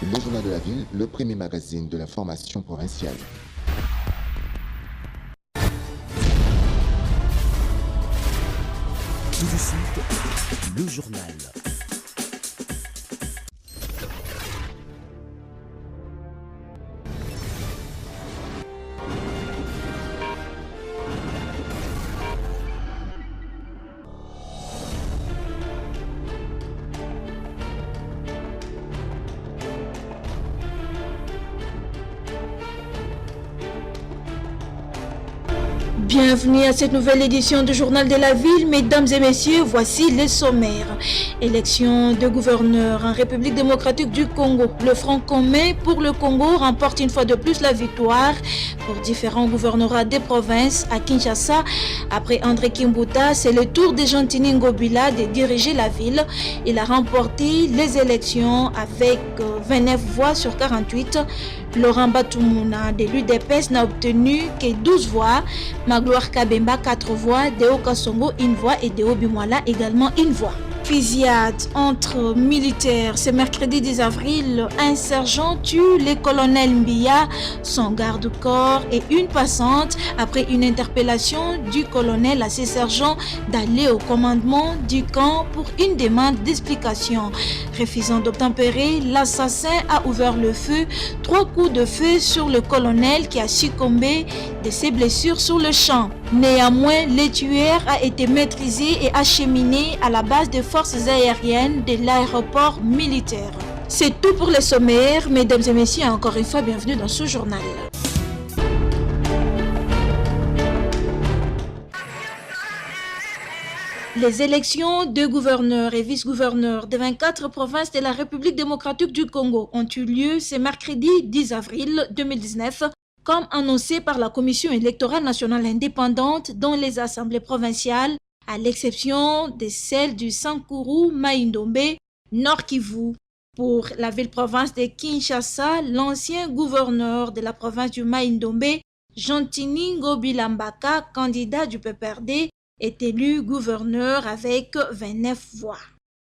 Le Journal de la Ville, le premier magazine de l'information provinciale. Tout de suite, le journal. Bienvenue à cette nouvelle édition du Journal de la Ville. Mesdames et messieurs, voici les sommaires. Élection de gouverneur en République démocratique du Congo. Le Front commun pour le Congo remporte une fois de plus la victoire pour différents gouvernorats des provinces à Kinshasa. Après André Kimbuta, c'est le tour de Jantini Ngobila de diriger la ville. Il a remporté les élections avec 29 voix sur 48. Laurent Batumuna de l'UDPS n'a obtenu que 12 voix. Magloire Kabemba 4 voix, Deo Kasongo 1 voix et Deo Bimwala également 1 voix. Fusillade entre militaires. Ce mercredi 10 avril, un sergent tue le colonel Mbia, son garde-corps et une passante après une interpellation du colonel à ses sergents d'aller au commandement du camp pour une demande d'explication. Refusant d'obtempérer, l'assassin a ouvert le feu, 3 coups de feu sur le colonel qui a succombé de ses blessures sur le champ. Néanmoins, le tueur a été maîtrisé et acheminé à la base des forces aériennes de l'aéroport militaire. C'est tout pour les sommaires. Mesdames et messieurs, encore une fois, bienvenue dans ce journal. Les élections de gouverneurs et vice-gouverneurs des 24 provinces de la République démocratique du Congo ont eu lieu ce mercredi 10 avril 2019, comme annoncé par la Commission électorale nationale indépendante dans les assemblées provinciales, à l'exception de celle du Sankuru Maïndombe, Nord Kivu. Pour la ville-province de Kinshasa, l'ancien gouverneur de la province du Maïndombe, Jantini Ngobila Mbaka, candidat du PPRD, est élu gouverneur avec 29 voix.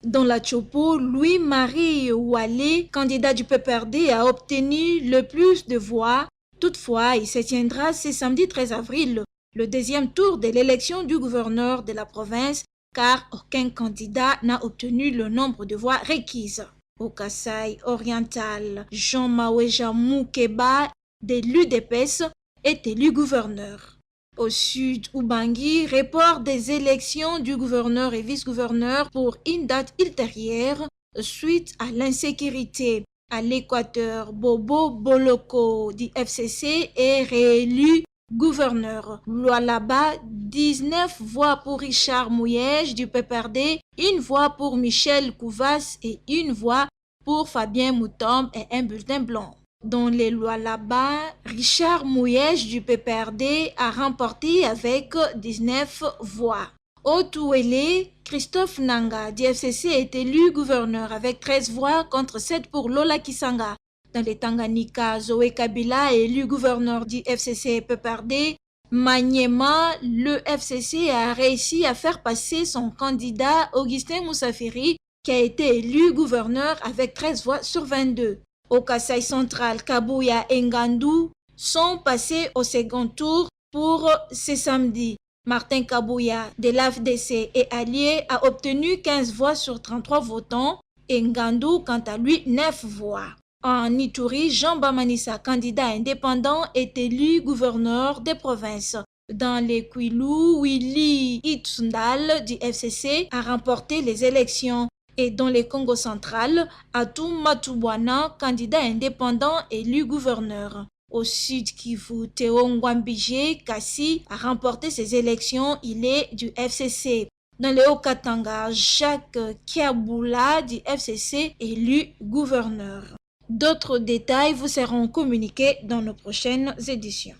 Dans la Chopo, Louis-Marie Oualé, candidat du PPRD, a obtenu le plus de voix. Toutefois, il se tiendra ce samedi 13 avril, le deuxième tour de l'élection du gouverneur de la province, car aucun candidat n'a obtenu le nombre de voix requises. Au Kasaï oriental, Jean-Maweja Moukeba de l'UDPS est élu gouverneur. Au sud, Ubangi reporte des élections du gouverneur et vice-gouverneur pour une date ultérieure suite à l'insécurité. À l'Équateur, Bobo Boloko du FCC est réélu gouverneur. Lualaba, 19 voix pour Richard Mouyej du PPRD, 1 voix pour Michel Kouvas et 1 voix pour Fabien Moutombe et un bulletin blanc. Dans les Lualaba, Richard Mouyej du PPRD a remporté avec 19 voix. Au Touélé, Christophe Nanga du FCC est élu gouverneur avec 13 voix contre 7 pour Lola Kisanga. Dans les Tanganyika, Zoé Kabila est élu gouverneur du FCC PPRD. Maniema, le FCC a réussi à faire passer son candidat Augustin Moussafiri qui a été élu gouverneur avec 13 voix sur 22. Au Kasaï central, Kabouya et Ngandou sont passés au second tour pour ce samedi. Martin Kabouya de l'AFDC et allié a obtenu 15 voix sur 33 votants et Ngandou, quant à lui, 9 voix. En Ituri, Jean Bamanissa, candidat indépendant, est élu gouverneur des provinces. Dans les Kwilu, Willy Itsundal du FCC a remporté les élections. Et dans les Congo central, Atum Matubwana, candidat indépendant, élu gouverneur. Au sud Kivu, Théo Ngwambije Kassi a remporté ses élections, il est du FCC. Dans le Haut-Katanga, Jacques Kiaboula du FCC élu gouverneur. D'autres détails vous seront communiqués dans nos prochaines éditions.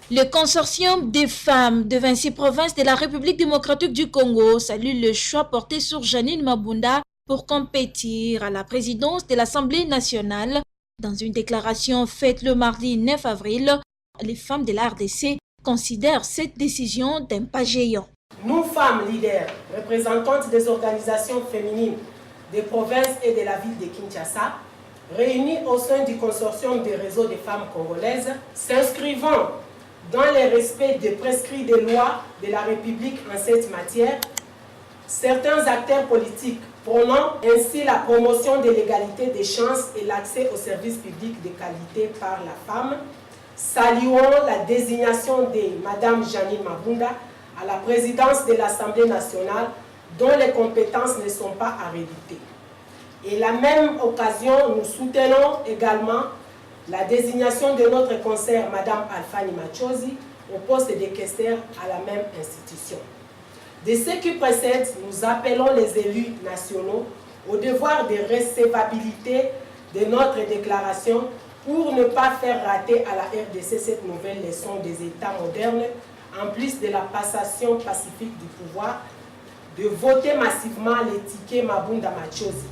Le consortium des femmes de 26 provinces de la République démocratique du Congo salue le choix porté sur Janine Mabunda pour compétir à la présidence de l'Assemblée nationale. Dans une déclaration faite le mardi 9 avril, les femmes de la RDC considèrent cette décision d'un pas géant. Nous, femmes leaders, représentantes des organisations féminines des provinces et de la ville de Kinshasa, réunies au sein du consortium des réseaux des femmes congolaises, s'inscrivant dans le respect des prescrits des lois de la République en cette matière, certains acteurs politiques prônant ainsi la promotion de l'égalité des chances et l'accès aux services publics de qualité par la femme, saluons la désignation de Mme Janine Mabunda à la présidence de l'Assemblée nationale dont les compétences ne sont pas à redouter. Et la même occasion, nous soutenons également la désignation de notre conseillère Mme Alphanie Machozi au poste de questeur à la même institution. De ce qui précède, nous appelons les élus nationaux au devoir de recevabilité de notre déclaration pour ne pas faire rater à la RDC cette nouvelle leçon des États modernes, en plus de la passation pacifique du pouvoir, de voter massivement les tickets Mabunda Machozi.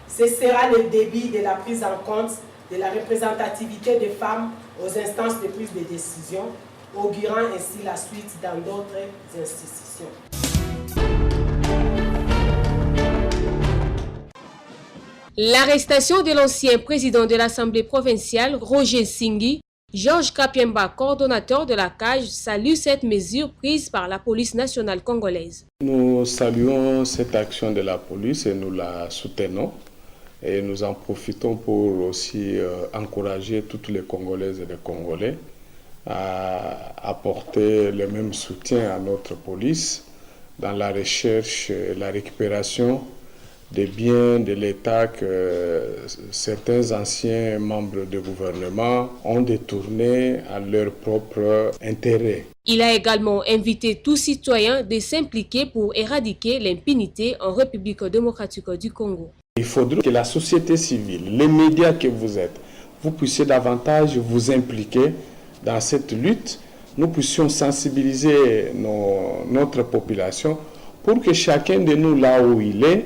Ce sera le début de la prise en compte de la représentativité des femmes aux instances de prise de décision, augurant ainsi la suite dans d'autres institutions. L'arrestation de l'ancien président de l'Assemblée provinciale, Roger Singhi, Georges Kapiemba, coordonnateur de la CAJ, salue cette mesure prise par la police nationale congolaise. Nous saluons cette action de la police et nous la soutenons. Et nous en profitons pour aussi encourager toutes les Congolaises et les Congolais à apporter le même soutien à notre police dans la recherche et la récupération des biens de l'État que certains anciens membres du gouvernement ont détournés à leur propre intérêt. Il a également invité tout citoyen de s'impliquer pour éradiquer l'impunité en République démocratique du Congo. Il faudrait que la société civile, les médias que vous êtes, vous puissiez davantage vous impliquer dans cette lutte. Nous puissions sensibiliser notre population pour que chacun de nous, là où il est,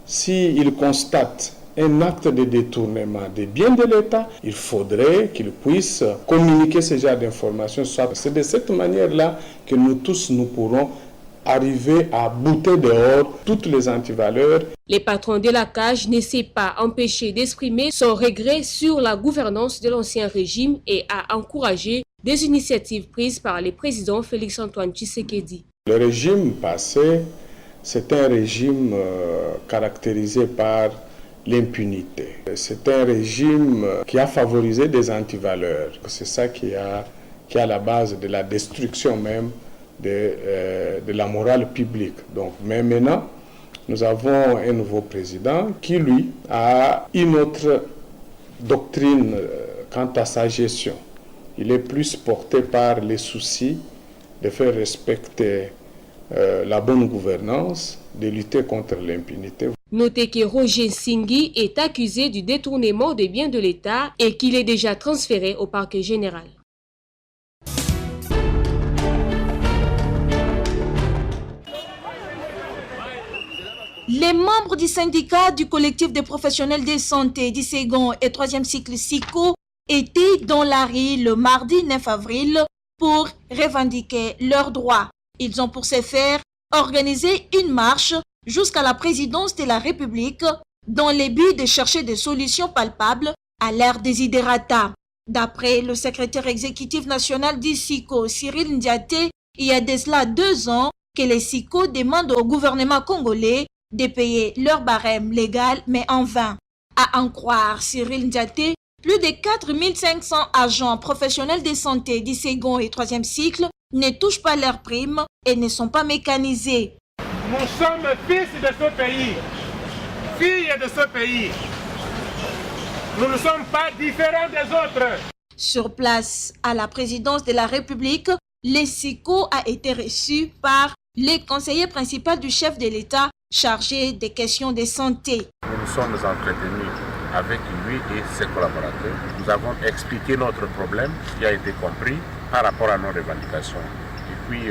s'il constate un acte de détournement des biens de l'État, il faudrait qu'il puisse communiquer ce genre d'informations. C'est de cette manière-là que nous tous, nous pourrons arriver à bouter dehors toutes les antivaleurs. Les patrons de la CAJ ne s'est pas empêché d'exprimer son regret sur la gouvernance de l'ancien régime et a encouragé des initiatives prises par le président Félix-Antoine Tshisekedi. Le régime passé, c'est un régime caractérisé par l'impunité. C'est un régime qui a favorisé des antivaleurs. C'est ça qui est à la base de la destruction même de la morale publique. Donc, mais maintenant, nous avons un nouveau président qui, lui, a une autre doctrine quant à sa gestion. Il est plus porté par les soucis de faire respecter la bonne gouvernance, de lutter contre l'impunité. Notez que Roger Singhi est accusé du détournement des biens de l'État et qu'il est déjà transféré au parquet général. Les membres du syndicat du collectif des professionnels de santé du second et troisième cycle SICO étaient dans la rue le mardi 9 avril pour revendiquer leurs droits. Ils ont pour ce faire organisé une marche jusqu'à la présidence de la République dans le but de chercher des solutions palpables à leur desiderata. D'après le secrétaire exécutif national du SICO, Cyril Ndiaté, il y a de cela 2 ans que les SICO demandent au gouvernement congolais de payer leur barème légal, mais en vain. À en croire Cyril Ndiaté, plus de 4500 agents professionnels de santé du second et troisième cycle ne touchent pas leurs primes et ne sont pas mécanisés. Nous sommes fils de ce pays, filles de ce pays. Nous ne sommes pas différents des autres. Sur place, à la présidence de la République, le SICO a été reçu par le conseiller principal du chef de l'État chargé des questions de santé. Nous nous sommes entretenus avec lui et ses collaborateurs. Nous avons expliqué notre problème qui a été compris par rapport à nos revendications. Et puis,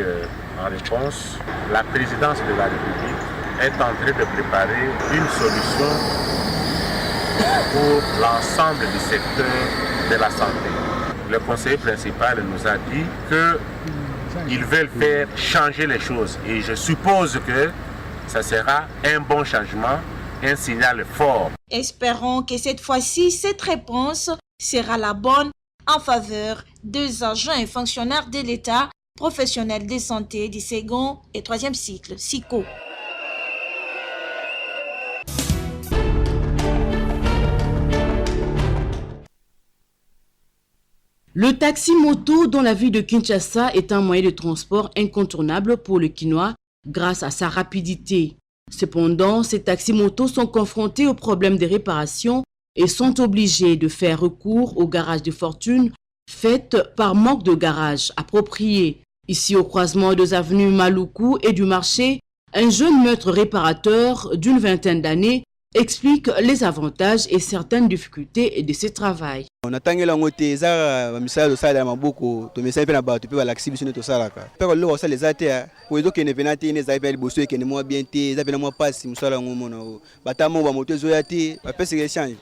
en réponse, la présidence de la République est en train de préparer une solution pour l'ensemble du secteur de la santé. Le conseiller principal nous a dit que ils veulent faire changer les choses. Et je suppose que ça sera un bon changement, un signal fort. Espérons que cette fois-ci, cette réponse sera la bonne en faveur des agents et fonctionnaires de l'État, professionnels de santé du second et troisième cycle, SICO. Le taxi-moto dans la ville de Kinshasa est un moyen de transport incontournable pour le Kinois grâce à sa rapidité. Cependant, ces taxis-motos sont confrontés aux problèmes de réparation et sont obligés de faire recours aux garages de fortune faites par manque de garages appropriés. Ici, au croisement des avenues Maluku et du marché, un jeune maître réparateur d'une vingtaine d'années explique les avantages et certaines difficultés de ce travail. On attend que l'angoté ça misala do sala maboko to mesa pe na ba to pe la exhibition to sala ka pe ko lo sala zate ko ezo ke ne penati ne za pe boso ke ne mo bien te za pe na mo passe misala ngomo na batamo ba moto zo yati ba pe se change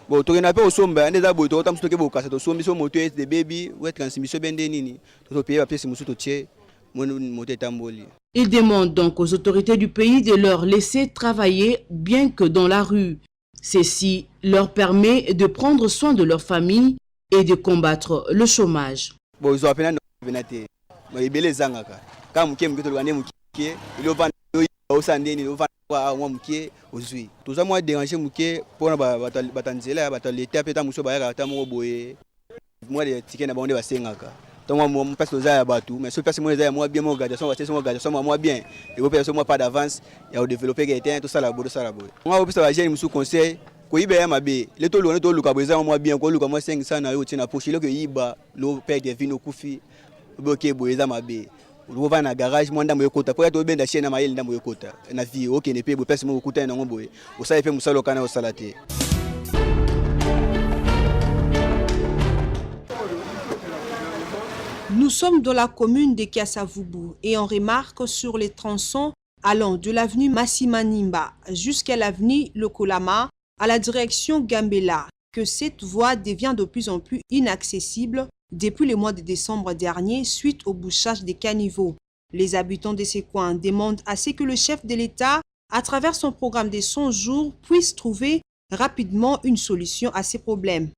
bo to na pe osomba ne za bo to tam to ke bo kasa to sombi so moto de baby ou transmission bende nini to pe ba pe se musu to tie moto tamboli. Il demande donc aux autorités du pays de leur laisser travailler bien que dans la rue. Ceci leur permet de prendre soin de leur famille et de combattre le chômage. Donc moi passe aux à Batou mais ce passe moi bien mon gars moi bien et vous personne moi pas d'avance et au développer gain tout ça la bodo ça la bodo moi au plus la jeune sous conseil ko ibe ya mabe le to lo luka boza moi bien ko luka moi 500 na yo tina poche le que iba lo père de vino kufi boke boza mabe vous va na garage moi ndambo yokota pour to benda chena mayele ndambo yokota na vie OK ne pe bo pese mo kuta na ngomboye o sa ife musalo kana o salate. Nous sommes dans la commune de Kiasavubu et on remarque sur les tronçons allant de l'avenue Massimanimba jusqu'à l'avenue Lokolama à la direction Gambela que cette voie devient de plus en plus inaccessible depuis le mois de décembre dernier suite au bouchage des caniveaux. Les habitants de ces coins demandent à ce que le chef de l'État, à travers son programme de 100 jours, puisse trouver rapidement une solution à ces problèmes.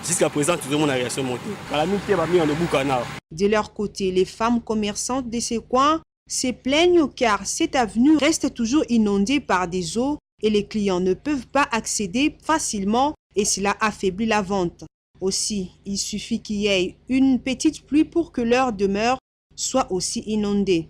Jusqu'à présent, tout le monde a réaction montée. De leur côté, les femmes commerçantes de ces coins se plaignent car cette avenue reste toujours inondée par des eaux et les clients ne peuvent pas accéder facilement et cela affaiblit la vente. Aussi, il suffit qu'il y ait une petite pluie pour que leur demeure soit aussi inondée.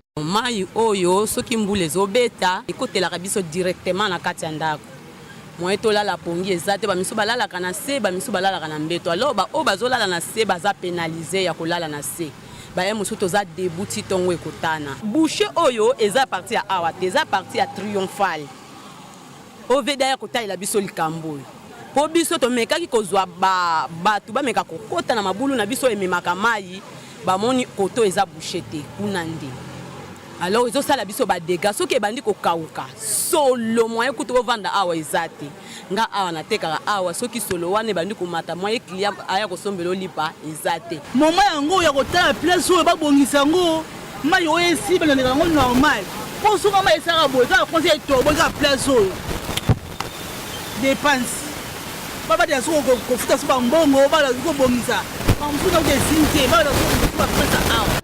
Moi tola la pongi ezate ba miso balala kana se ba miso balala kana mbeto alors ba o bazolala na se baza pénaliser ya kolala na se ba e muso toza debuti tongo ekotana boucher oyo eza parti ya awa eza parti ya triomphal o veda ya kotala biso likambo po biso to mekaki kozwa ba batu ba meka kokota na mabulu na biso ememaka mai ba moni koto eza bouchete kunande. Alors ils ont ça la biso ba dégâts so ke bandi ko kauka solo moyen kuto vanda awa ezate nga awa na tekaka awa so ki solo wane bandi ko mata moyen client aya ko sombelo lipa ezate moma yango ya kotala place oyo babongisa ngo mai oyo esi bana ngo normal po so kama esaka boza conseil to boza place oyo dépense baba de so ko futa so ba mbongo bala ko bongisa amfuta ke sinte bala so ba pesa awa.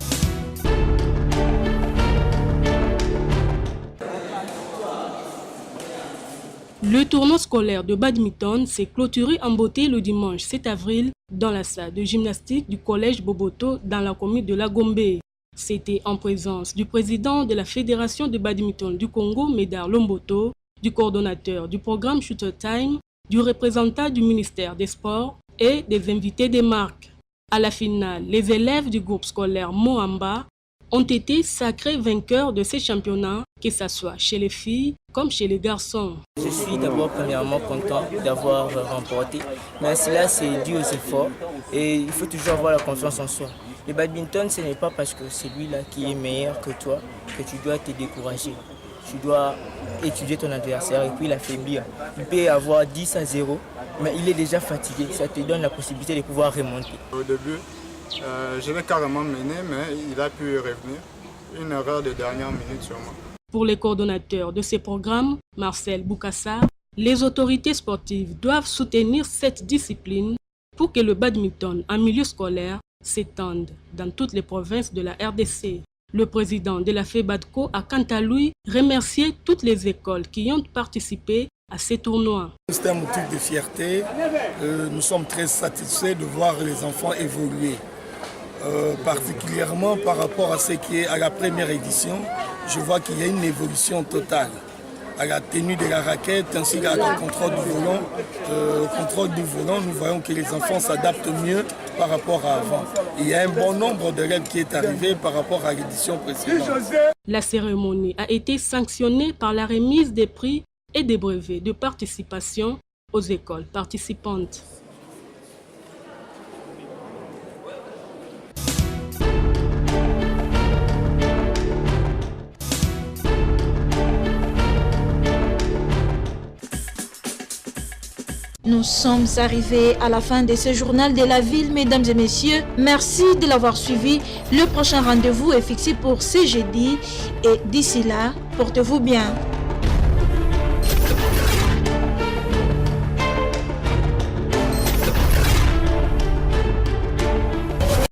Le tournoi scolaire de badminton s'est clôturé en beauté le dimanche 7 avril dans la salle de gymnastique du collège Boboto dans la commune de La Gombe. C'était en présence du président de la Fédération de badminton du Congo, Médard Lomboto, du coordonnateur du programme Shooter Time, du représentant du ministère des Sports et des invités des marques. À la finale, les élèves du groupe scolaire Moamba ont été sacrés vainqueurs de ces championnats, que ce soit chez les filles comme chez les garçons. Je suis d'abord premièrement content d'avoir remporté, mais cela c'est dû aux efforts et il faut toujours avoir la confiance en soi. Le badminton, ce n'est pas parce que c'est lui-là qui est meilleur que toi que tu dois te décourager. Tu dois étudier ton adversaire et puis l'affaiblir. Il peut avoir 10-0 mais il est déjà fatigué. Ça te donne la possibilité de pouvoir remonter. Au début, je l'ai carrément mené, mais il a pu revenir. Une erreur de dernière minute sûrement. Pour les coordonnateurs de ces programmes, Marcel Boukassa, les autorités sportives doivent soutenir cette discipline pour que le badminton en milieu scolaire s'étende dans toutes les provinces de la RDC. Le président de la FEBADCO a quant à lui remercié toutes les écoles qui ont participé à ces tournois. C'est un motif de fierté. Nous sommes très satisfaits de voir les enfants évoluer. Particulièrement par rapport à ce qui est à la première édition, je vois qu'il y a une évolution totale. À la tenue de la raquette ainsi qu'à le contrôle du volant. Au contrôle du volant, nous voyons que les enfants s'adaptent mieux par rapport à avant. Il y a un bon nombre d'élèves qui est arrivé par rapport à l'édition précédente. La cérémonie a été sanctionnée par la remise des prix et des brevets de participation aux écoles participantes. Nous sommes arrivés à la fin de ce journal de la ville, mesdames et messieurs. Merci de l'avoir suivi. Le prochain rendez-vous est fixé pour ce jeudi et d'ici là, portez-vous bien.